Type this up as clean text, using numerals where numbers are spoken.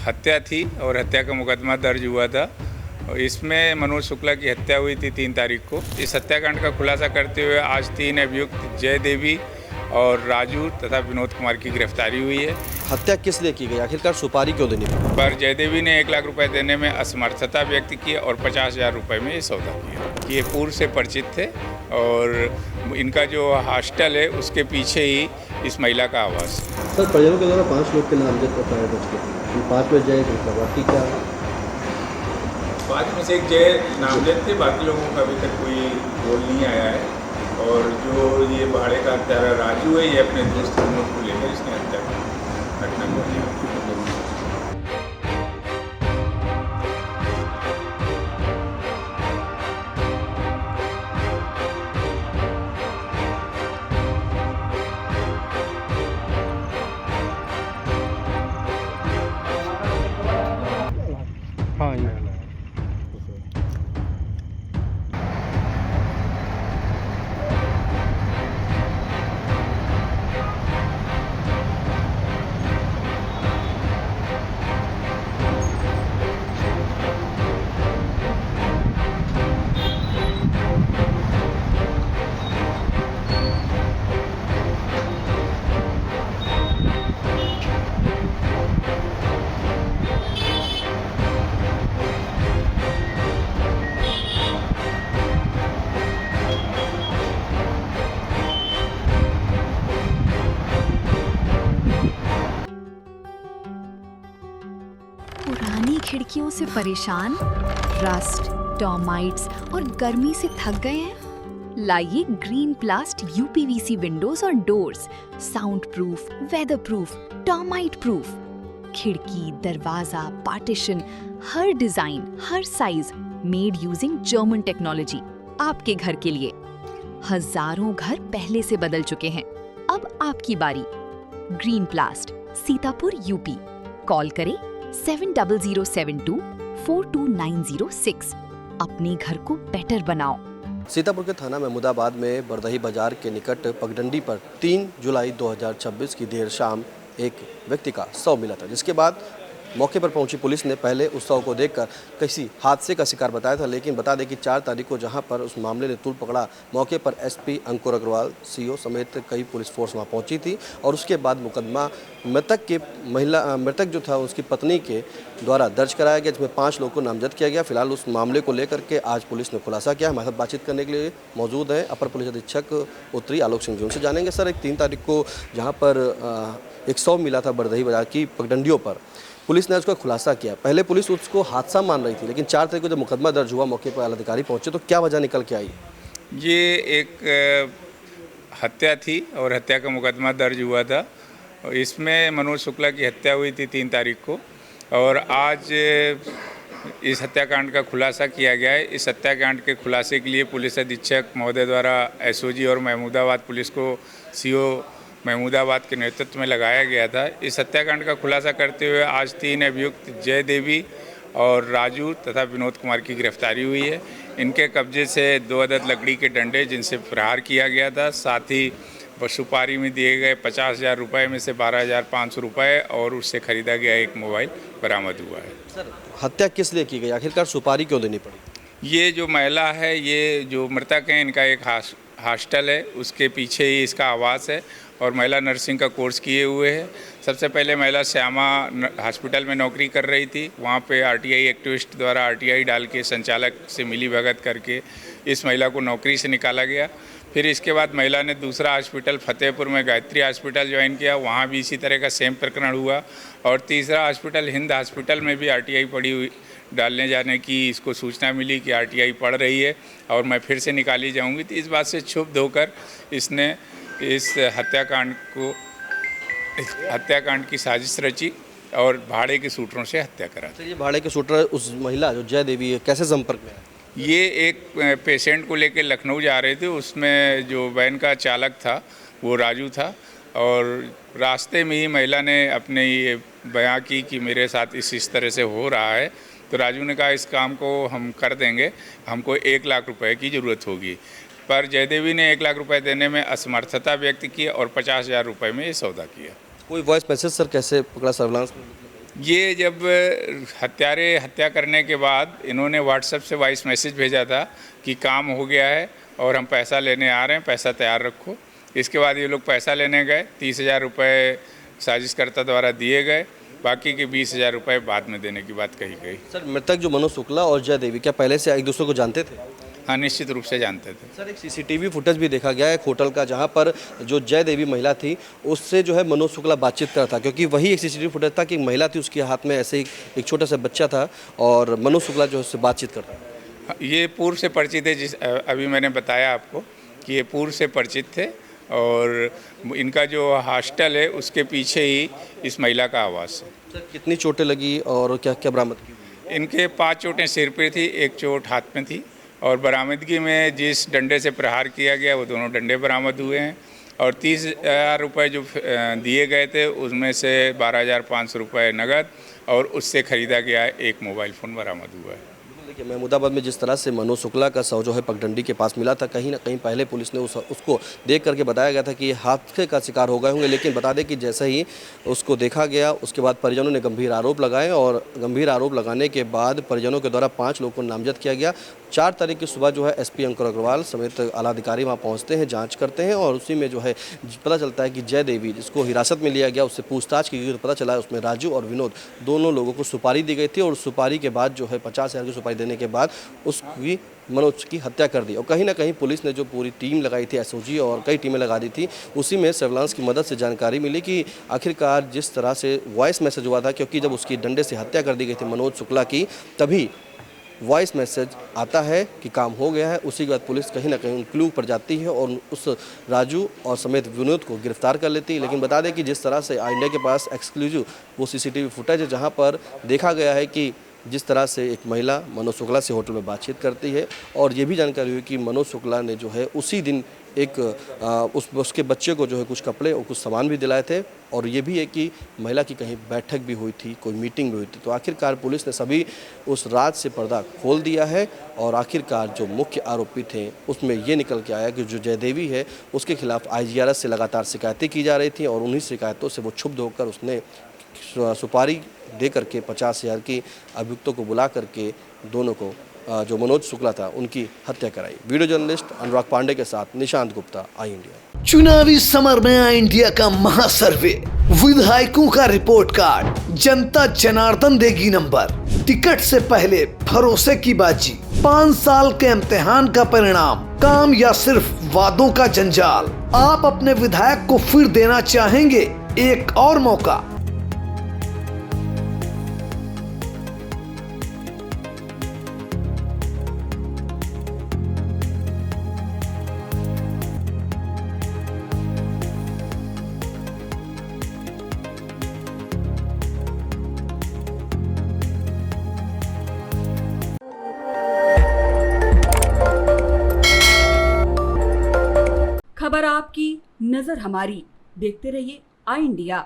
हत्या थी और हत्या का मुकदमा दर्ज हुआ था। इसमें मनोज शुक्ला की हत्या हुई थी 3 तारीख को। इस हत्याकांड का खुलासा करते हुए आज 3 अभियुक्त जय देवी और राजू तथा विनोद कुमार की गिरफ्तारी हुई है। हत्या किस लिए की गई, आखिरकार सुपारी क्यों देनी पड़ी? पर जयदेवी ने 1 लाख रुपए देने में असमर्थता व्यक्त की और 50,000 रुपये में ये सौदा किया। ये पूर्व से परिचित थे और इनका जो हॉस्टल है उसके पीछे ही इस महिला का आवास। सर, परिजनों के द्वारा 5 लोग के नामजद बताए दर्ज किए, 5 में जय बाकी क्या? 5 में से एक जय नामजद थे, बाकी लोगों का अभी तक कोई बोल नहीं आया है। और जो ये भाड़े का हत्यारा राजू है, ये अपने दोस्त विनोद को लेकर इसने हत्या की घटना को किया। पुरानी खिड़कियों से परेशान, रस्ट, टर्माइट्स और गर्मी से थक गए हैं? लाइए ग्रीन प्लास्ट यूपीवीसी विंडोज और doors, sound proof, weather proof, termite proof. खिड़की, दरवाजा, पार्टीशन, हर डिजाइन, हर size, made using German technology, आपके घर के लिए। हजारों घर पहले से बदल चुके हैं, अब आपकी बारी। Green प्लास्ट, Sitapur, UP. कॉल करें 7007242906। अपने घर को बेटर बनाओ। सीतापुर के थाना महमूदाबाद में बरदही बाजार के निकट पगडंडी पर 3 जुलाई 2026 की देर शाम एक व्यक्ति का शव मिला था, जिसके बाद मौके पर पहुंची पुलिस ने पहले उस शव को देखकर किसी हादसे का शिकार बताया था। लेकिन बता दें कि 4 तारीख को जहां पर उस मामले ने तूल पकड़ा, मौके पर एसपी अंकुर अग्रवाल, सीओ समेत कई पुलिस फोर्स वहां पहुंची थी और उसके बाद मुकदमा मृतक जो था उसकी पत्नी के द्वारा दर्ज कराया गया, जिसमें 5 लोगों को नामजद किया गया। फिलहाल उस मामले को लेकर के आज पुलिस ने खुलासा किया। हमारे साथ बातचीत करने के लिए मौजूद है अपर पुलिस अधीक्षक उत्तरी आलोक सिंह जी। उनसे जानेंगे सर, एक 3 तारीख को जहाँ पर एक शव मिला था बरदही बाजार की पगडंडियों पर, पुलिस ने उसका खुलासा किया। पहले पुलिस उसको हादसा मान रही थी, लेकिन 4 तारीख को जब मुकदमा दर्ज हुआ, मौके पर अधिकारी पहुंचे तो क्या वजह निकल के आई? ये एक हत्या थी और हत्या का मुकदमा दर्ज हुआ था। इसमें मनोज शुक्ला की हत्या हुई थी 3 तारीख को और आज इस हत्याकांड का खुलासा किया गया है। इस हत्याकांड के खुलासे के लिए पुलिस अधीक्षक महोदय द्वारा एसओजी और महमूदाबाद पुलिस को सीओ महमूदाबाद के नेतृत्व में लगाया गया था। इस हत्याकांड का खुलासा करते हुए आज 3 अभियुक्त जय देवी और राजू तथा विनोद कुमार की गिरफ्तारी हुई है। इनके कब्जे से 2 अदद लकड़ी के डंडे जिनसे प्रहार किया गया था, साथ ही सुपारी में दिए गए 50,000 रुपये में से 12,500 रुपये और उससे खरीदा गया एक मोबाइल बरामद हुआ है। सर, हत्या किस लिए की गई, आखिरकार सुपारी क्यों देनी पड़ी? ये जो महिला है, ये जो मृतक है, इनका एक हॉस्टल है, उसके पीछे ही इसका आवास है और महिला नर्सिंग का कोर्स किए हुए है। सबसे पहले महिला श्यामा हॉस्पिटल में नौकरी कर रही थी। वहाँ पे आरटीआई एक्टिविस्ट द्वारा आरटीआई डाल के संचालक से मिली भगत करके इस महिला को नौकरी से निकाला गया। फिर इसके बाद महिला ने दूसरा हॉस्पिटल फतेहपुर में गायत्री हॉस्पिटल ज्वाइन किया, वहाँ भी इसी तरह का सेम प्रकरण हुआ। और तीसरा हॉस्पिटल हिंद हॉस्पिटल में भी आरटीआई पड़ी हुई डालने जाने की इसको सूचना मिली कि आरटीआई पड़ रही है और मैं फिर से निकाली जाऊंगी। तो इस बात से क्षुब्ध होकर इसने इस हत्याकांड की साजिश रची और भाड़े के सूत्रों से हत्या करा। तो ये भाड़े के शूटर उस महिला जो जय देवी है, कैसे संपर्क में है? ये एक पेशेंट को लेकर लखनऊ जा रहे थे, उसमें जो वैन का चालक था वो राजू था और रास्ते में ही महिला ने अपने ये बयां की कि मेरे साथ इस तरह से हो रहा है। तो राजू ने कहा इस काम को हम कर देंगे, हमको 1 लाख रुपए की ज़रूरत होगी। पर जयदेवी ने 1 लाख रुपए देने में असमर्थता व्यक्त की और 50,000 रुपये में ये सौदा किया। कोई वॉइस मैसेज सर कैसे पकड़ा सर्विलांस में? ये जब हत्या करने के बाद इन्होंने व्हाट्सएप से वॉइस मैसेज भेजा था कि काम हो गया है और हम पैसा लेने आ रहे हैं, पैसा तैयार रखो। इसके बाद ये लोग पैसा लेने गए, 30,000 रुपये साजिशकर्ता द्वारा दिए गए, बाकी के 20,000 रुपये बाद में देने की बात कही गई। सर, मृतक जो मनोज शुक्ला और जय देवी क्या पहले से एक दूसरे को जानते थे? हाँ, निश्चित रूप से जानते थे। सर, एक सीसीटीवी फुटेज भी देखा गया है एक होटल का, जहां पर जो जय देवी महिला थी उससे जो है मनोज शुक्ला बातचीत कर रहा था, क्योंकि वही एक सीसीटीवी फुटेज था कि एक महिला थी, उसके हाथ में ऐसे एक छोटा सा बच्चा था और मनोज शुक्ला जो है उससे बातचीत करता था। ये पूर्व से परिचित है, अभी मैंने बताया आपको कि ये पूर्व से परिचित थे और इनका जो हॉस्टल है उसके पीछे ही इस महिला का आवास है। सर, कितनी चोटें लगी और क्या क्या बरामद की? इनके 5 चोटें सिर पे थी, 1 चोट हाथ में थी और बरामदगी में जिस डंडे से प्रहार किया गया वो दोनों डंडे बरामद हुए हैं और 30,000 रुपये जो दिए गए थे उसमें से 12,500 रुपये नकद और उससे ख़रीदा गया एक मोबाइल फ़ोन बरामद हुआ है। देखिए, महमूदाबाद में जिस तरह से मनोज शुक्ला का शव जो है पगडंडी के पास मिला था, कहीं ना कहीं पहले पुलिस ने उसको देख करके बताया गया था कि ये हादसे का शिकार हो गए होंगे, लेकिन बता दें कि जैसे ही उसको देखा गया उसके बाद परिजनों ने गंभीर आरोप लगाए और गंभीर आरोप लगाने के बाद परिजनों के द्वारा 5 लोगों को नामजद किया गया। 4 तारीख की सुबह जो है एसपी अंकुर अग्रवाल समेत आला अधिकारी वहाँ पहुँचते हैं, जाँच करते हैं और उसी में जो है पता चलता है कि जय देवी जिसको हिरासत में लिया गया उससे पूछताछ की गई तो पता चला उसमें राजू और विनोद दोनों लोगों को सुपारी दी गई थी और सुपारी के बाद जो है 50,000 की सुपारी देने के बाद उसकी मनोज की हत्या कर दी। और कहीं ना कहीं पुलिस ने जो पूरी टीम लगाई थी, एसओजी और कई टीमें लगा दी थी, उसी में सर्विलांस की मदद से जानकारी मिली कि आखिरकार जिस तरह से वॉइस मैसेज हुआ था, क्योंकि जब उसकी डंडे से हत्या कर दी गई थी मनोज शुक्ला की, तभी वॉइस मैसेज आता है कि काम हो गया है। उसी के बाद पुलिस कहीं ना कहीं उन क्लू पर जाती है और उस राजू और समेत विनोद को गिरफ्तार कर लेती है। लेकिन बता दें कि जिस तरह से इंडिया के पास एक्सक्लूसिव वो सीसीटीवी फुटेज है, जहां पर देखा गया है कि जिस तरह से एक महिला मनोज शुक्ला से होटल में बातचीत करती है और ये भी जानकारी हुई कि मनोज शुक्ला ने जो है उसी दिन एक उसके बच्चे को जो है कुछ कपड़े और कुछ सामान भी दिलाए थे और ये भी है कि महिला की कहीं बैठक भी हुई थी, कोई मीटिंग भी हुई थी। तो आखिरकार पुलिस ने सभी उस राज से पर्दा खोल दिया है और आखिरकार जो मुख्य आरोपी थे उसमें ये निकल के आया कि जो जयदेवी है उसके खिलाफ IGRS से लगातार शिकायतें की जा रही थी और उन्हीं शिकायतों से वो क्षुब्ध होकर उसने सुपारी दे करके 50,000 की अभियुक्तों को बुला करके दोनों को जो मनोज शुक्ला था उनकी हत्या कराई। वीडियो जर्नलिस्ट अनुराग पांडे के साथ निशांत गुप्ता, आई इंडिया। चुनावी समर में आई इंडिया का महासर्वे, विधायकों का रिपोर्ट कार्ड, जनता जनार्दन देगी नंबर, टिकट से पहले भरोसे की बाजी, 5 साल के इम्तिहान का परिणाम, काम या सिर्फ वादों का जंजाल। आप अपने विधायक को फिर देना चाहेंगे एक और मौका? खबर आपकी, नजर हमारी। देखते रहिए आई इंडिया।